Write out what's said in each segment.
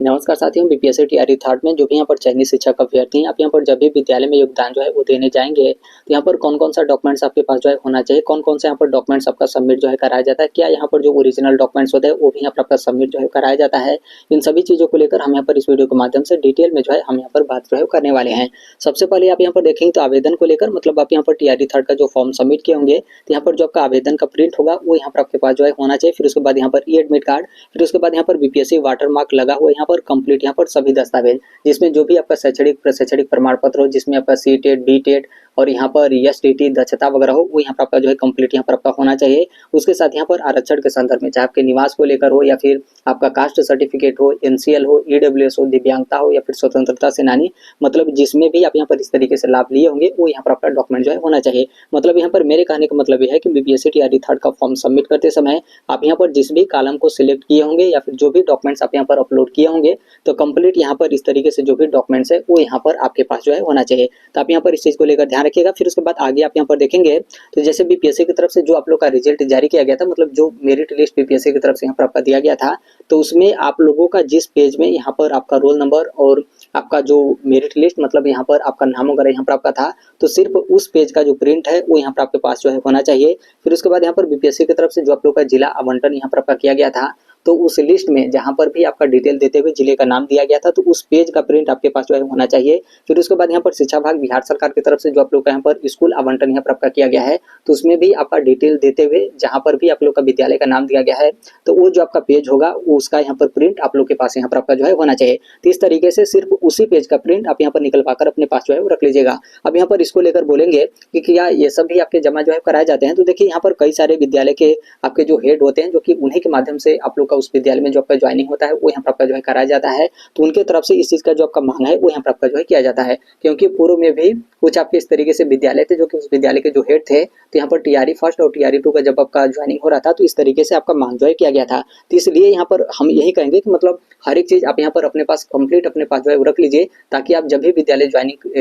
नमस्कार साथियों, BPSC TRE third में जो भी यहाँ पर चयनित शिक्षक अभ्यर्थी हैं, आप यहाँ पर जब भी विद्यालय में योगदान जो है वो देने जाएंगे, तो यहाँ पर कौन-कौन सा डॉक्यूमेंट्स आपके पास जो है होना चाहिए, कौन-कौन से यहाँ पर डॉक्यूमेंट्स आपका सबमिट जो है कराया जाता है, क्या यहाँ पर जो ओरिजिनल डॉक्यूमेंट्स होते हैं वो भी यहाँ पर आपका सबमिट जो है कराया जाता है। इन सभी चीज़ों को लेकर हम यहाँ पर इस वीडियो के माध्यम से डिटेल में जो है हम यहाँ पर बात जो है करने वाले हैं। सबसे पहले आप यहाँ पर देखेंगे तो आवेदन को लेकर मतलब आप यहाँ पर टीआरई थर्ड का जो फॉर्म सबमिट किए होंगे, तो यहाँ पर जो आपका आवेदन का प्रिंट होगा वो यहाँ पर आपके पास जो है होना चाहिए। फिर उसके बाद यहाँ पर ई एडमिट कार्ड, फिर उसके बाद यहाँ पर बीपीएससी वाटर मार्क लगा हुआ यहाँ पर कंप्लीट यहाँ पर सभी दस्तावेज, जिसमें जो भी आपका शैक्षणिक प्रशैक्षणिक प्रमाण पत्र हो, जिसमें आपका सी टेट बी टेट और यहाँ पर एसटीटी दक्षता वगैरह हो, वो यहाँ पर आपका जो है कंप्लीट यहाँ पर आपका होना चाहिए। उसके साथ यहाँ पर आरक्षण के संदर्भ में चाहे आपके निवास को लेकर हो या फिर आपका कास्ट सर्टिफिकेट हो, एनसीएल हो, ईडब्ल्यूएस हो, दिव्यांगता हो या फिर स्वतंत्रता सेनानी, मतलब जिसमें भी आप यहाँ पर इस तरीके से लाभ लिए होंगे वो यहाँ पर आपका डॉक्यूमेंट जो है होना चाहिए। मतलब यहाँ पर मेरे कहने का मतलब ये है कि बीपीएससी टीआरई थर्ड का फॉर्म सबमिट करते समय आप यहाँ पर जिस भी कॉलम को सिलेक्ट किए होंगे या फिर जो भी डॉक्यूमेंट्स आप यहाँ पर अपलोड किए होंगे, तो कंप्लीट यहाँ पर इस तरीके से जो भी डॉक्यूमेंट्स है वो यहाँ पर आपके पास जो है होना चाहिए। तो आप यहाँ पर इस चीज़ को लेकर ध्यान रखिएगा। फिर उसके बाद आगे आप यहाँ पर देखेंगे तो जैसे बीपीएससी की तरफ से जो आप लोग का रिजल्ट जारी किया गया था, मतलब जो मेरिट लिस्ट बीपीएससी की तरफ से यहाँ पर आपका दिया गया था, तो उसमें आप लोगों का जिस पेज में यहाँ पर आपका रोल नंबर और आपका जो मेरिट लिस्ट मतलब यहाँ पर आपका नाम वगैरह यहाँ पर आपका था, तो सिर्फ उस पेज का जो प्रिंट है वो यहाँ पर आपके पास जो है होना चाहिए। फिर उसके बाद यहाँ पर बीपीएससी की तरफ से जो आप लोग का जिला आवंटन यहाँ पर आपका किया गया था, तो उस लिस्ट में जहां पर भी आपका डिटेल देते हुए जिले का नाम दिया गया था, तो उस पेज का प्रिंट आपके पास जो है होना चाहिए। फिर उसके बाद यहाँ पर शिक्षा विभाग बिहार सरकार की तरफ से जो आप लोग का यहाँ पर स्कूल आवंटन यहाँ पर आपका किया गया है, तो उसमें भी आपका डिटेल देते हुए जहां पर भी आप लोग का विद्यालय का नाम दिया गया है, तो वो जो आपका पेज होगा उसका यहाँ पर प्रिंट आप लोग के पास यहाँ पर आपका जो है होना चाहिए। तो इस तरीके से सिर्फ उसी पेज का प्रिंट आप यहाँ पर निकलवा कर अपने पास जो है वो रख लीजिएगा। अब यहाँ पर इसको लेकर बोलेंगे कि क्या ये सब भी आपके जमा जो है कराए जाते हैं, तो देखिए यहाँ पर कई सारे विद्यालय के आपके जो हेड होते हैं, जो कि उन्हीं के माध्यम से आप लोग का उस विद्यालय में जो आपका ज्वाइनिंग होता है वो यहाँ पर आपका जो है कराया जाता है। तो उनके तरफ से इस चीज का जो आपका मांग है वो यहाँ पर आपका जो है किया जाता है, क्योंकि पूर्व में भी कुछ आपके इस तरीके से विद्यालय थे जो कि उस विद्यालय के जो हेड थे, तो यहाँ पर टीआरई फर्स्ट और टीआरई टू का जब आपका ज्वाइनिंग हो रहा था तो इस तरीके से आपका मांग जो है किया गया था। तो इसलिए यहाँ पर हम यही कहेंगे कि मतलब हर एक चीज आप यहाँ पर अपने पास कंप्लीट अपने पास जो है रख लीजिए, ताकि आप जब भी विद्यालय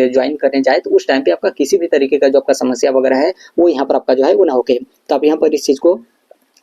ज्वाइन करने जाए तो उस टाइम पे आपका किसी भी तरीके का जो आपका समस्या वगैरह है वो यहाँ पर आपका जो है वो ना होके। तो आप यहाँ पर इस चीज को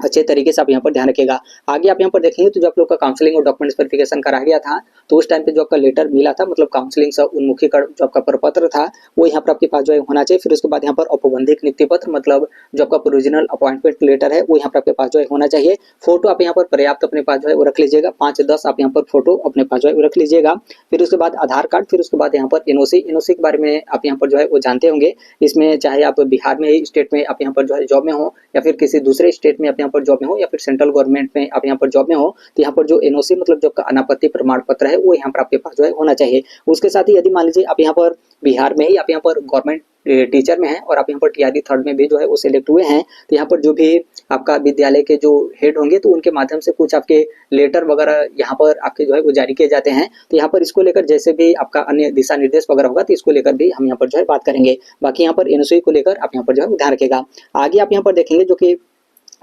अच्छे तरीके से आप यहाँ पर ध्यान रखिएगा। आगे आप यहाँ पर देखेंगे तो जो आप लोग का काउंसलिंग और डॉक्यूमेंट्स वेरिफिकेशन कराया गया था, तो उस टाइम पे जो आपका लेटर मिला था, मतलब काउंसलिंग से उन्मुखीकरण जो आपका प्रपत्र था वो यहाँ पर आपके पास जो है होना चाहिए। फिर उसके बाद यहाँ पर औपबंधिक नियुक्ति पत्र, मतलब जो आपका प्रोविजनल अपॉइंटमेंट लेटर है वो यहाँ पर आपके पास जो है होना चाहिए। फोटो आप यहाँ पर पर्याप्त अपने पास जो है वो रख लीजिएगा, 5-10 आप यहाँ पर फोटो अपने पास जो है वो रख लीजिएगा। फिर उसके बाद आधार कार्ड, फिर उसके बाद यहाँ पर एनओसी के बारे में आप यहाँ पर जो है वो जानते होंगे। इसमें चाहे आप बिहार में स्टेट में आप यहाँ पर जो है जॉब में हो या फिर किसी दूसरे स्टेट में आप यहाँ पर जॉब में हो या फिर सेंट्रल गवर्नमेंट में आप यहाँ पर जॉब में हो, तो यहाँ पर जो एनओसी मतलब जो अनापत्ति प्रमाण पत्र है वो यहाँ पर आपके पास जो है होना चाहिए। उसके साथ ही यदि मान लीजिए आप यहाँ पर बिहार में ही आप यहाँ पर गवर्नमेंट टीचर में है और आप यहाँ पर टीआरई थर्ड में भी जो है वो सिलेक्ट हुए हैं, तो यहाँ पर जो भी आपका विद्यालय के जो हेड होंगे तो उनके माध्यम से कुछ आपके लेटर वगैरह यहाँ पर आपके जो है वो जारी किए जाते हैं। तो यहाँ पर इसको लेकर जैसे भी आपका अन्य दिशा निर्देश वगैरह होगा तो इसको लेकर भी हम यहाँ पर जो है बात करेंगे। बाकी यहाँ पर एनओसी को लेकर आप यहाँ पर जो है ध्यान रखेगा। आगे आप यहाँ पर देखेंगे जो कि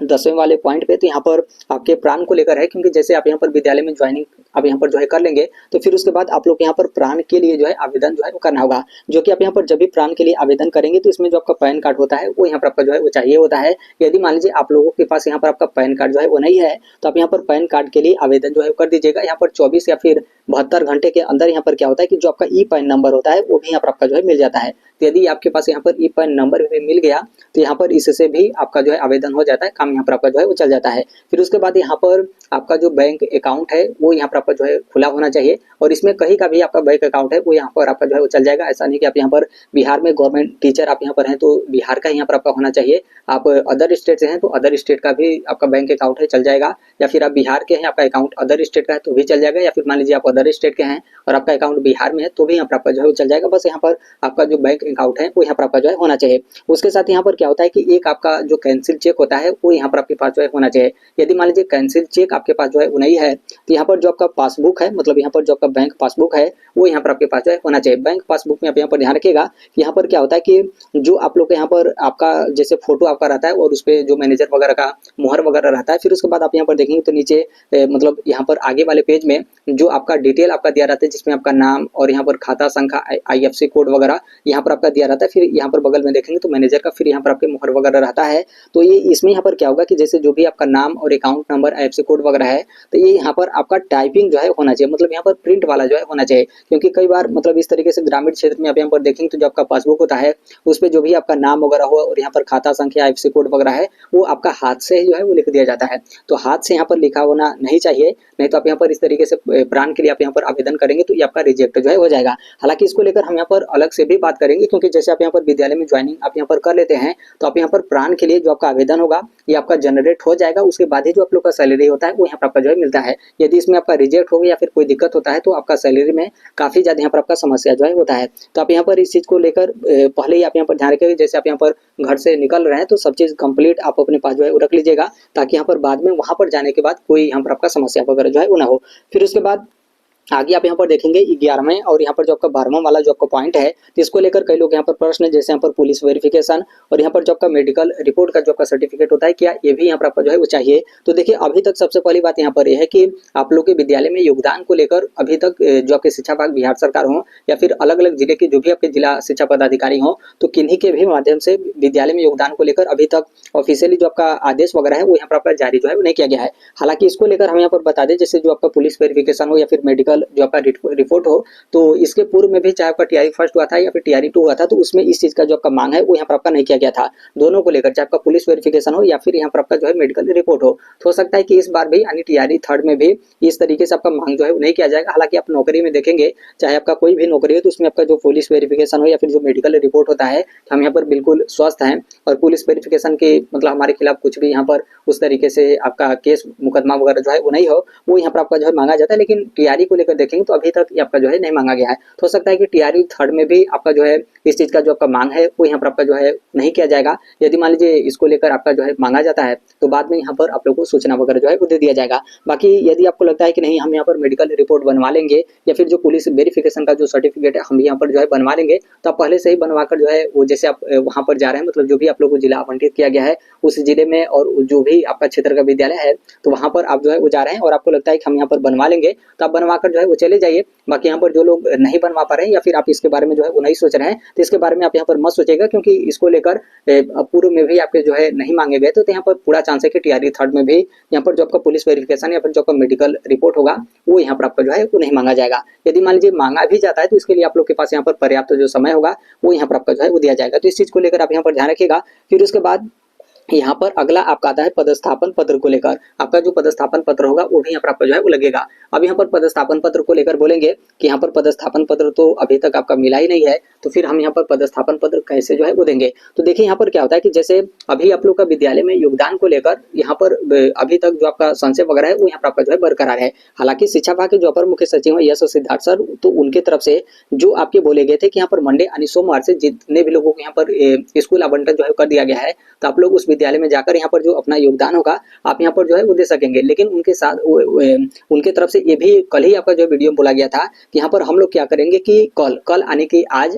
10वें वाले पॉइंट पे, तो यहाँ पर आपके प्राण को लेकर है, क्योंकि जैसे आप यहाँ पर विद्यालय में ज्वाइनिंग आप यहाँ पर जो है कर लेंगे तो फिर उसके बाद आप लोग यहाँ पर प्राण के लिए जो है आवेदन जो है वो करना होगा, जो कि आप यहाँ पर जब भी प्राण के लिए आवेदन करेंगे तो इसमें जो आपका पैन कार्ड होता है वो यहाँ पर आपका जो है वो चाहिए होता है। यदि मान लीजिए आप लोगों के पास यहाँ पर आपका पैन कार्ड जो है वो नहीं है, तो आप यहाँ पर पैन कार्ड के लिए आवेदन जो है कर दीजिएगा। यहाँ पर 24 या फिर 72 घंटे के अंदर यहाँ पर क्या होता है कि जो आपका ई पैन नंबर होता है वो भी यहाँ पर आपका जो है मिल जाता है। तो यदि आपके पास यहाँ पर ई पैन नंबर भी मिल गया तो यहाँ पर इससे भी आपका जो है आवेदन हो जाता है, काम यहाँ पर आपका जो है वो चल जाता है। फिर उसके बाद यहाँ पर आपका जो बैंक अकाउंट है वो यहाँ पर आपका जो है खुला होना चाहिए, और इसमें कहीं का भी आपका बैंक अकाउंट है वो यहाँ पर आपका जो है वो चल जाएगा। ऐसा नहीं कि आप यहाँ पर बिहार में गवर्नमेंट टीचर आप यहाँ पर हैं तो बिहार का यहाँ पर आपका होना चाहिए, आप अदर स्टेट से हैं तो अदर स्टेट का भी आपका बैंक अकाउंट है चल जाएगा, या फिर आप बिहार के हैं आपका अकाउंट अदर स्टेट का है तो भी चल जाएगा, या फिर मान लीजिए आप अदर स्टेट के हैं और आपका अकाउंट बिहार में है तो भी यहाँ पर आपका जो है वो चल जाएगा। बस यहाँ पर आपका जो बैंक अकाउंट है वो यहाँ पर आपका जो है होना चाहिए। उसके साथ यहाँ पर क्या होता है कि एक आपका जो कैंसिल चेक होता है वो यहाँ पर आपके पास जो है होना चाहिए। यदि मान लीजिए कैंसिल चेक आपके पास जो है वो नहीं है, तो यहाँ पर जो आपका पासबुक है, मतलब यहाँ पर जो आपका बैंक पासबुक है वो यहाँ पर आपके पास जो है होना चाहिए। बैंक पासबुक में आप यहाँ पर ध्यान रखिएगा कि यहाँ पर क्या होता है कि जो आप लोग यहाँ पर आपका जैसे फोटो आपका रहता है और उस पर जो मैनेजर वगैरह का मुहर वगैरह रहता है, फिर उसके बाद आप यहाँ पर देखेंगे तो नीचे मतलब यहाँ पर आगे वाले पेज में जो आपका डिटेल आपका दिया रहता है, जिसमें आपका नाम और यहाँ पर खाता संख्या, IFSC कोड वगैरह यहाँ पर आपका दिया रहता है। फिर यहाँ पर बगल में देखेंगे तो मैनेजर का फिर यहाँ पर आपके मोहर वगैरह रहता है। तो ये इसमें यहाँ पर क्या होगा कि जैसे जो भी आपका नाम और अकाउंट नंबर, IFSC कोड वगैरह है, तो ये यहाँ पर आपका टाइपिंग जो है होना चाहिए, मतलब यहाँ पर प्रिंट वाला जो है होना चाहिए। क्योंकि कई बार मतलब इस तरीके से ग्रामीण क्षेत्र में आप यहाँ पर देखेंगे तो जो आपका पासबुक होता है उस पर जो भी आपका नाम वगैरह हो और यहाँ पर खाता संख्या, IFSC कोड वगैरह है, वो आपका हाथ से जो है वो लिख दिया जाता है। तो हाथ से यहाँ पर लिखा होना नहीं चाहिए, नहीं तो आप यहाँ पर इस तरीके से प्राण के लिए आप यहाँ पर आवेदन करेंगे तो ये आपका रिजेक्ट जो है हो जाएगा। हालांकि इसको लेकर हम यहाँ पर अलग से भी बात करेंगे, क्योंकि जैसे आप यहाँ पर विद्यालय में ज्वाइनिंग आप यहाँ पर कर लेते हैं तो आप यहाँ पर प्राण के लिए जो आपका आवेदन होगा ये आपका जनरेट हो जाएगा। उसके बाद ही जो आप लोग का सैलरी होता है वो यहाँ पर आपका जो है मिलता है। यदि इसमें आपका रिजेक्ट हो गया या फिर कोई दिक्कत होता है तो आपका सैलरी में काफी ज्यादा यहाँ पर आपका समस्या जो है होता है। तो आप यहाँ पर इस चीज को लेकर पहले ही आप यहाँ पर ध्यान रखिएगा। जैसे आप यहाँ पर घर से निकल रहे हैं तो सब चीज कंप्लीट आप अपने पास जो है रख लीजिएगा, ताकि यहाँ पर बाद में वहां पर जाने के बाद कोई यहाँ पर आपका समस्या वगैरह जो है वो ना हो। फिर उसके बाद आगे आप यहाँ पर देखेंगे 11वें और यहाँ पर जो आपका 12वां वाला जो आपका पॉइंट है, तो इसको लेकर कई लोग यहाँ पर प्रश्न है, जैसे यहाँ पर पुलिस वेरिफिकेशन और यहाँ पर जो आपका मेडिकल रिपोर्ट का जो आपका सर्टिफिकेट होता है, क्या ये भी यहाँ पर आपका जो है वो चाहिए। तो देखिए अभी तक सबसे पहली बात यहाँ पर यह है कि आप लोग के विद्यालय में योगदान को लेकर अभी तक जो आपके शिक्षा विभाग बिहार सरकार हो या फिर अलग अलग जिले के जो भी आपके जिला शिक्षा पदाधिकारी हो, तो किन्हीं के भी माध्यम से विद्यालय में योगदान को लेकर अभी तक ऑफिशियली जो आपका आदेश वगैरह है वो यहाँ पर आपका जारी जो है वो नहीं किया गया है। हालांकि इसको लेकर हम यहाँ पर बता दें, जैसे जो आपका पुलिस वेरिफिकेशन हो या फिर मेडिकल जो आपका रिपोर्ट हो, तो इसके पूर्व में भी चाहे आपका TRE फर्स्ट हुआ था या फिर TRE 2 हुआ था, तो उसमें इस चीज का जो आपका मांग है वो यहाँ पर आपका नहीं किया गया था। दोनों को लेकर चाहे आपका पुलिस वेरिफिकेशन हो या फिर यहाँ पर आपका जो है मेडिकल रिपोर्ट हो सकता है कि इस बार भी यानी TRE 3 में भी इस तरीके से आपका मांग जो है वो नहीं किया जाएगा। हालांकि आप नौकरी में देखेंगे, चाहे आपका कोई भी नौकरी हो, तो उसमें आपका जो पुलिस वेरिफिकेशन हो या फिर जो मेडिकल रिपोर्ट होता है, हम यहाँ पर बिल्कुल स्वस्थ हैं और पुलिस वेरिफिकेशन के मतलब हमारे खिलाफ कुछ भी यहाँ पर उस तरीके से आपका केस मुकदमा वगैरह जो है वो नहीं हो, वो यहाँ पर आपका जो है मांगा जाता है। लेकिन TRE को लेकर देखेंगे तो अभी तक ये आपका जो है नहीं मांगा गया है। तो हो सकता है कि TRE 3 में भी आपका जो है इस चीज का जो आपका मांग है वो यहाँ पर आपका जो है नहीं किया जाएगा। यदि मान लीजिए इसको लेकर आपका जो है मांगा जाता है तो बाद में यहाँ पर आप लोग को सूचना वगैरह जो है वो दे दिया जाएगा। बाकी यदि आपको लगता है कि नहीं हम यहाँ पर मेडिकल रिपोर्ट बनवा लेंगे या फिर जो पुलिस वेरिफिकेशन का जो सर्टिफिकेट है हम यहाँ पर जो है बनवा लेंगे, तो आप पहले से ही बनवा कर जो है वो जैसे आप वहाँ पर जा रहे हैं, मतलब जो भी आप लोग को जिला आवंटित किया गया है उस जिले में और जो भी आपका क्षेत्र का विद्यालय है, तो वहाँ पर आप जो है वो जा रहे हैं और आपको लगता है कि हम यहाँ पर बनवा लेंगे, तो आप बनवा कर जो है वो चले जाइए। बाकी यहाँ पर जो लोग नहीं बनवा पा रहे हैं या फिर आप इसके बारे में जो है वो नहीं सोच रहे हैं, तो इसके बारे में आप यहाँ पर मत सोचेगा, क्योंकि इसको लेकर पूर्व में भी आपके जो है नहीं मांगे गए, तो यहाँ पर पूरा चांस है कि TRE 3 में भी यहाँ पर जो आपका पुलिस वेरिफिकेशन या फिर जो आपका मेडिकल रिपोर्ट होगा वो यहाँ पर आपका जो है वो नहीं मांगा जाएगा। यदि मान लीजिए मांगा भी जाता है तो इसके लिए आप लोग के पास यहाँ पर पर्याप्त जो समय होगा वो यहाँ पर आपका जो है वो दिया जाएगा। तो इस चीज को लेकर आप यहाँ पर ध्यान रखिएगा। फिर उसके बाद यहाँ पर अगला आपका आता है पदस्थापन पत्र को लेकर। आपका जो पदस्थापन पत्र होगा वो भी यहाँ पर आपका जो है वो लगेगा। अब यहाँ पर पदस्थापन पत्र को लेकर बोलेंगे कि यहाँ पर पदस्थापन पत्र तो अभी तक आपका मिला ही नहीं है, तो फिर हम यहाँ पर पदस्थापन पत्र कैसे जो है वो देंगे। तो देखिए यहाँ पर क्या होता है कि जैसे अभी आप लोग का विद्यालय में योगदान को लेकर यहाँ पर अभी तक जो आपका संशय वगैरह है वो यहाँ पर आपका जो है बरकरार है। हालांकि शिक्षा विभाग के जो अपर मुख्य सचिव है यश सिद्धार्थ सर, तो उनके तरफ से जो आपके बोले गए थे कि यहाँ पर मंडे यानी सोमवार से जितने भी लोगों को यहाँ पर स्कूल आवंटन जो है कर दिया गया है, तो आप लोग उस विद्यालय में जाकर यहाँ पर जो अपना योगदान होगा आप यहाँ पर जो है वो दे सकेंगे। लेकिन उनके साथ उनके तरफ से ये भी कल ही आपका जो वीडियो बोला गया था कि यहाँ पर हम लोग क्या करेंगे कि कल आने की आज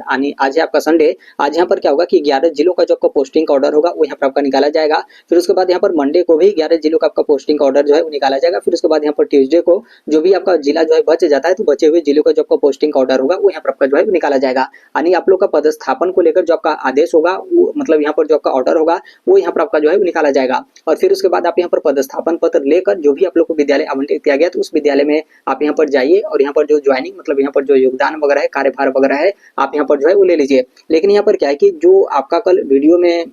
है आपका संडे, आज यहाँ पर क्या होगा कि 11 जिलों का जो आपका पोस्टिंग का ऑर्डर होगा वो यहाँ पर आपका निकाला जाएगा। फिर उसके बाद यहाँ पर मंडे को भी 11 जिलों का आपका पोस्टिंग का ऑर्डर जो है वो निकाला जाएगा। फिर उसके बाद यहाँ पर ट्यूसडे को जो भी आपका जिला जो है बच जाता है, तो बचे हुए जिलों का जो आपका पोस्टिंग का ऑर्डर होगा वो यहाँ पर आपका जो है निकाला जाएगा। यानी आप लोग का पदस्थापन को लेकर जो आपका आदेश होगा वो मतलब यहाँ पर जो आपका ऑर्डर होगा वो यहाँ पर आपका जो है निकाला जाएगा। और फिर उसके बाद आप यहाँ पर पदस्थापन पत्र लेकर जो भी आप लोग को विद्यालय आवंटित किया गया तो उस विद्यालय में आप यहाँ पर जाइए और यहाँ पर जो ज्वाइनिंग मतलब यहाँ पर जो योगदान वगैरह है, कार्यभार वगैरह है, आप यहाँ पर जो है वो ले लीजिए। लेकिन यहाँ पर क्या है कि जो आपका कल वीडियो में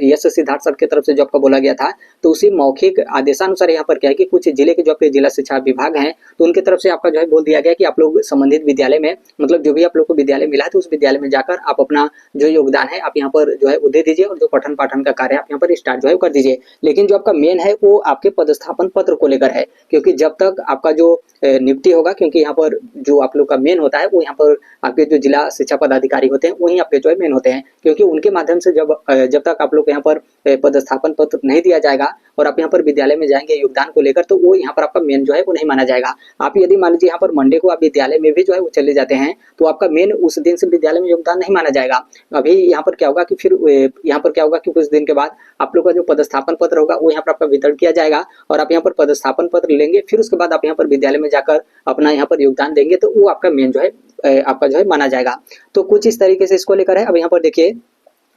यश सिद्धार्थ सर की तरफ से जो आपका बोला गया था, तो उसी मौखिक आदेशानुसार यहाँ पर क्या है कि कुछ जिले के जो आपके जिला शिक्षा विभाग हैं तो उनकी तरफ से आपका जो है बोल दिया गया कि आप लोग संबंधित विद्यालय में मतलब जो भी आप लोग को विद्यालय मिला है तो उस विद्यालय में जाकर आप अपना जो योगदान है आप यहाँ पर जो है वो दे दीजिए और जो पठन पाठन का कार्य आप यहाँ पर स्टार्ट जो है कर दीजिए। लेकिन जो आपका मेन है वो आपके पदस्थापन पत्र को लेकर है, क्योंकि जब तक आपका जो नियुक्ति होगा, क्योंकि यहाँ पर जो आप लोग का मेन होता है वो यहाँ पर आपके जो जिला शिक्षा पदाधिकारी होते हैं वही आपके जो है मेन होते हैं, क्योंकि उनके माध्यम से जब तक आप लोग यहाँ पर पदस्थापन पत्र नहीं दिया जाएगा और आप यहाँ पर विद्यालय में जाएंगे योगदान को लेकर, तो वो यहाँ पर आपका मेन जो है वो नहीं माना जाएगा। आप यदि मान लीजिए यहाँ पर मंडे को आप विद्यालय में भी जो है वो चले जाते हैं तो आपका मेन उस दिन से विद्यालय में योगदान नहीं माना जाएगा। अभी यहाँ पर क्या होगा कि फिर यहाँ पर क्या होगा कि कुछ दिन के बाद आप लोग का जो पदस्थापन पत्र होगा वो यहाँ पर आपका वितरण किया जाएगा और आप यहाँ पर पदस्थापन पत्र लेंगे, फिर उसके बाद आप यहाँ पर विद्यालय में जाकर अपना यहाँ पर योगदान देंगे तो वो आपका मेन जो है आपका जो है माना जाएगा। तो कुछ इस तरीके से इसको लेकर है। अब यहाँ पर देखिए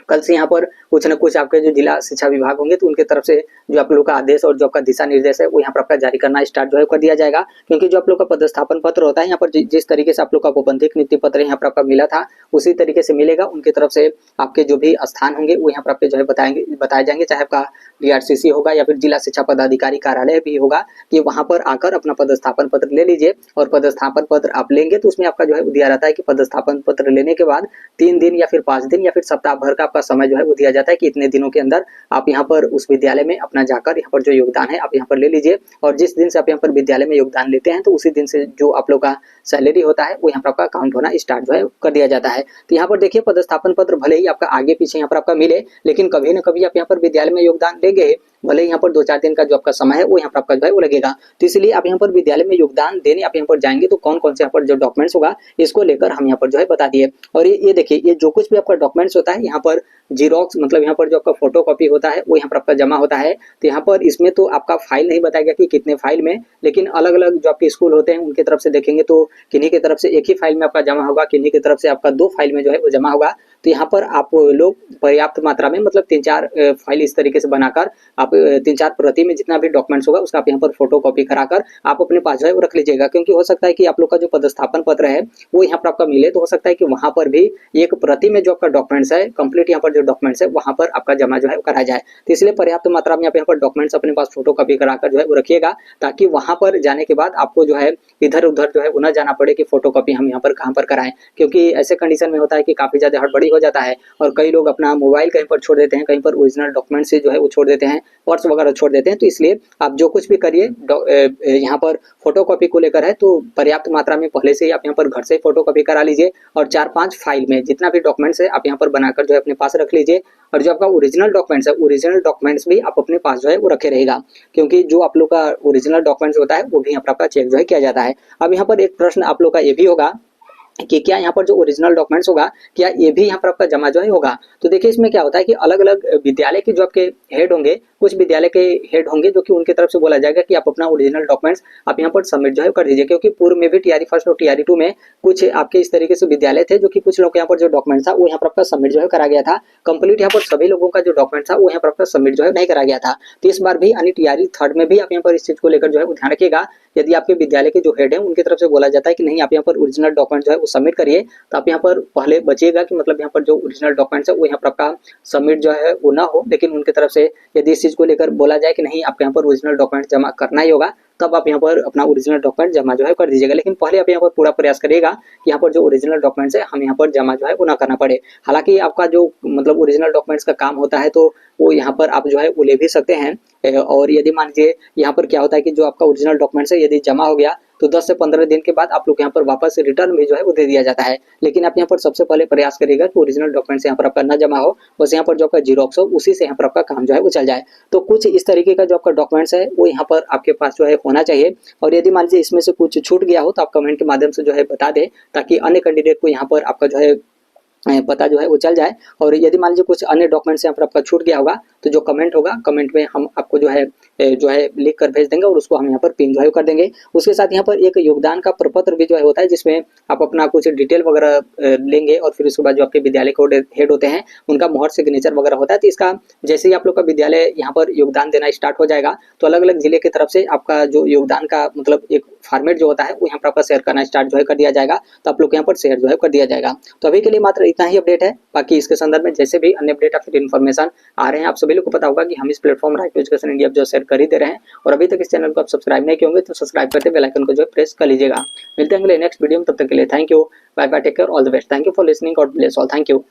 कल से यहाँ पर कुछ न कुछ आपके जो जिला शिक्षा विभाग होंगे तो उनके तरफ से जो आप लोग का आदेश और जो आपका दिशा निर्देश है वो यहाँ पर आपका जारी करना स्टार्ट जो है कर दिया जाएगा। क्योंकि जो आप लोग का पदस्थापन पत्र होता है यहाँ पर जिस तरीके से आप लोग का औपबंधिक नियुक्ति पत्र यहाँ पर आपका मिला था उसी तरीके से मिलेगा। उनकी तरफ से आपके जो भी स्थान होंगे वो यहाँ पर आपके जो है बताए जाएंगे, चाहे आपका DRCC होगा या फिर जिला शिक्षा पदाधिकारी कार्यालय भी होगा कि वहां पर आकर अपना पदस्थापन पत्र ले लीजिए। और पदस्थापन पत्र आप लेंगे तो उसमें आपका जो है दिया रहता है कि पदस्थापन पत्र लेने के बाद 3 दिन या फिर 5 दिन या फिर सप्ताह भर का आपका समय जो है वो दिया जाता है कि इतने दिनों के अंदर आप यहाँ पर उस विद्यालय में अपना जाकर यहाँ पर जो योगदान है आप यहाँ पर ले लीजिए। और जिस दिन से आप यहाँ पर विद्यालय में योगदान लेते हैं तो उसी दिन से जो आप लोग का सैलरी होता है वो यहाँ पर आपका काउंट होना स्टार्ट जो है कर दिया जाता है। तो यहाँ पर देखिए पदस्थापन पत्र भले ही आपका आगे पीछे यहाँ पर आपका मिले लेकिन कभी न कभी आप यहाँ पर विद्यालय में योगदान देंगे, भले यहाँ पर 2-4 दिन का जो आपका समय है वो यहाँ पर आपका जो है वो लगेगा। तो इसलिए आप यहाँ पर विद्यालय में योगदान देने आप यहाँ पर जाएंगे तो कौन कौन से यहाँ पर जो डॉक्यूमेंट्स होगा इसको लेकर हम यहाँ पर जो है बता दिए। और ये देखिए ये जो कुछ भी आपका डॉक्यूमेंट्स होता है यहाँ पर जीरोक्स मतलब यहाँ पर जो आपका फोटो कॉपी होता है वो यहाँ पर आपका जमा होता है। तो यहाँ पर इसमें तो आपका फाइल नहीं बताएगा कि कितने फाइल में, लेकिन अलग अलग जो आपके स्कूल होते हैं उनकी तरफ से देखेंगे तो किन्हीं की तरफ से एक ही फाइल में आपका जमा होगा, किन्हीं की तरफ से आपका 2 फाइल में जो है वो जमा होगा। तो यहाँ पर आप लोग पर्याप्त मात्रा में मतलब 3-4 फाइल इस तरीके से बनाकर आप 3-4 प्रति में जितना भी डॉक्यूमेंट्स होगा उसका आप यहाँ पर फोटो कॉपी कराकर आप अपने पास जो है वो रख लीजिएगा। क्योंकि हो सकता है कि आप लोग का जो पदस्थापन पत्र है वो यहाँ पर आपका मिले तो हो सकता है कि वहाँ पर भी एक प्रति में जो आपका डॉक्यूमेंट्स है कंप्लीट यहाँ पर जो डॉक्यूमेंट्स है वहाँ पर आपका जमा जो है कराया जाए। तो इसलिए पर्याप्त मात्रा में आप यहाँ पर डॉक्यूमेंट्स अपने पास फोटो कॉपी कराकर जो है वो रखिएगा ताकि वहाँ पर जाने के बाद आपको जो है इधर उधर जो है वो न जाना पड़े कि फोटो कॉपी हम यहाँ पर कहाँ पर कराएं। क्योंकि ऐसे कंडीशन में होता है कि काफी ज्यादा हड़बड़ी हो जाता है और कई लोग अपना मोबाइल कहीं पर छोड़ देते हैं, कहीं पर ओरिजिनल डॉक्यूमेंट से जो है वो छोड़ देते हैं, पर्स वगैरह छोड़ देते हैं। तो इसलिए आप जो कुछ भी करिए यहाँ पर फोटो कॉपी को लेकर है तो पर्याप्त मात्रा में पहले से ही आप यहाँ पर घर से फोटो कॉपी करा लीजिए और 4-5 फाइल में जितना भी डॉक्यूमेंट्स है आप यहाँ पर बनाकर जो है अपने पास रख लीजिए। और जो आपका ओरिजिनल डॉक्यूमेंट्स है ओरिजिनल डॉक्यूमेंट्स भी आप अपने पास जो है वो रखे रहेगा, क्योंकि जो आप लोग का ओरिजिनल डॉक्यूमेंट्स होता है वो भी यहाँ पर आपका चेक जो है किया जाता है। अब यहाँ पर एक प्रश्न आप लोग का ये भी होगा कि क्या यहाँ पर जो ओरिजिनल डॉक्यूमेंट्स होगा क्या ये भी यहाँ पर आपका जमा जो है होगा। तो देखिए इसमें क्या होता है कि अलग अलग विद्यालय के जो आपके हेड होंगे, कुछ विद्यालय के हेड होंगे जो कि उनकी तरफ से बोला जाएगा कि आप अपना ओरिजिनल डॉक्यूमेंट्स आप यहाँ पर सबमिट जो है कर दीजिए। क्योंकि पूर्व में भी TRE 1 और TRE 2 में कुछ आपके इस तरीके से विद्यालय थे जो कि कुछ लोग यहाँ पर जो डॉक्यूमेंट था वो यहाँ पर आपका सबमिट जो है करा गया था, कंप्लीट यहाँ पर सभी लोगों का जो डॉक्यूमेंट था वो यहाँ पर आपका सबमिट जो है नहीं करा गया था। तो इस बार भी यानी TRE 3 में भी आप यहाँ पर इस चीज को लेकर जो है ध्यान रखिएगा। यदि आपके विद्यालय के जो हेड है उनकी तरफ से बोला जाता है कि नहीं आप यहाँ पर ओरिजिनल डॉक्यूमेंट जो है वो सबमिट करिए, तो आप यहाँ पर पहले बचिएगा कि मतलब यहाँ पर जो ओरिजिनल डॉक्यूमेंट्स है वो यहाँ पर आपका सबमिट जो है वो ना हो। लेकिन उनकी तरफ से यदि इस चीज को लेकर बोला जाए कि नहीं आपके यहाँ पर ओरिजिनल डॉक्यूमेंट जमा करना ही होगा तब आप यहाँ पर अपना ओरिजिनल डॉक्यूमेंट जमा जो है कर दीजिएगा। लेकिन पहले आप यहाँ पर पूरा प्रयास करिएगा कि यहाँ पर जो ओरिजिनल डॉक्यूमेंट्स है हम यहाँ पर जमा जो है वो ना करना पड़े। हालांकि आपका जो मतलब ओरिजिनल डॉक्यूमेंट्स का काम होता है तो वो यहाँ पर आप जो है वो ले भी सकते हैं। और यदि मान लीजिए यहाँ पर क्या होता है कि जो आपका ओरिजिनल डॉक्यूमेंट्स है यदि जमा हो गया तो 10 से 15 दिन के बाद आप लोग यहाँ पर वापस रिटर्न भी जो है वो दे दिया जाता है। लेकिन आप यहाँ पर सबसे पहले प्रयास करिएगा कि ओरिजिनल डॉक्यूमेंट्स यहाँ पर आपका न जमा हो, बस यहाँ पर जो आपका जीरोक्स हो उसी से यहाँ पर आपका काम जो है वो चल जाए। तो कुछ इस तरीके का जो आपका डॉक्यूमेंट्स है वो यहाँ पर आपके पास जो है होना चाहिए। और यदि मान लीजिए इसमें से कुछ छूट गया हो तो आप कमेंट के माध्यम से जो है बता दें ताकि अन्य कैंडिडेट को यहाँ पर आपका जो है पता जो है वो चल जाए। और यदि मान लीजिए कुछ अन्य डॉक्यूमेंट्स यहाँ पर आपका छूट गया होगा तो जो कमेंट होगा कमेंट में हम आपको जो है लिख कर भेज देंगे और उसको हम यहाँ पर पिन जो है कर देंगे। उसके साथ यहाँ पर एक योगदान का प्रपत्र भी जो है होता है जिसमें आप अपना कुछ डिटेल वगैरह लेंगे और फिर उसके बाद जो आपके विद्यालय के हेड होते हैं उनका मोहर सिग्नेचर वगैरह होता है। तो इसका जैसे ही आप लोग का विद्यालय यहाँ पर योगदान देना स्टार्ट हो जाएगा तो अलग अलग जिले की तरफ से आपका जो योगदान का मतलब एक फॉर्मेट जो होता है वो यहाँ पर आपका शेयर करना स्टार्ट जो है कर दिया जाएगा। तो आप लोग यहाँ पर शेयर जो है कर दिया जाएगा। तो अभी के लिए मात्र इतना ही अपडेट है। बाकी इसके संदर्भ में जैसे भी अन्य अपडेट या फिर इन्फॉर्मेशन आ रहे हैं आप सभी लोग को पता होगा कि हम इस platform right to education India जो शेयर कर ही दे रहे हैं। और अभी तक इस चैनल को आप सब्सक्राइब नहीं किए होंगे तो सब्सक्राइब करते बेल आइकन को जो प्रेस कर लीजिएगा। मिलते हैं अगले नेक्स्ट वीडियो में, तब तक के लिए thank you, bye bye, take care, all the best, thank you for listening, God bless all, thank you.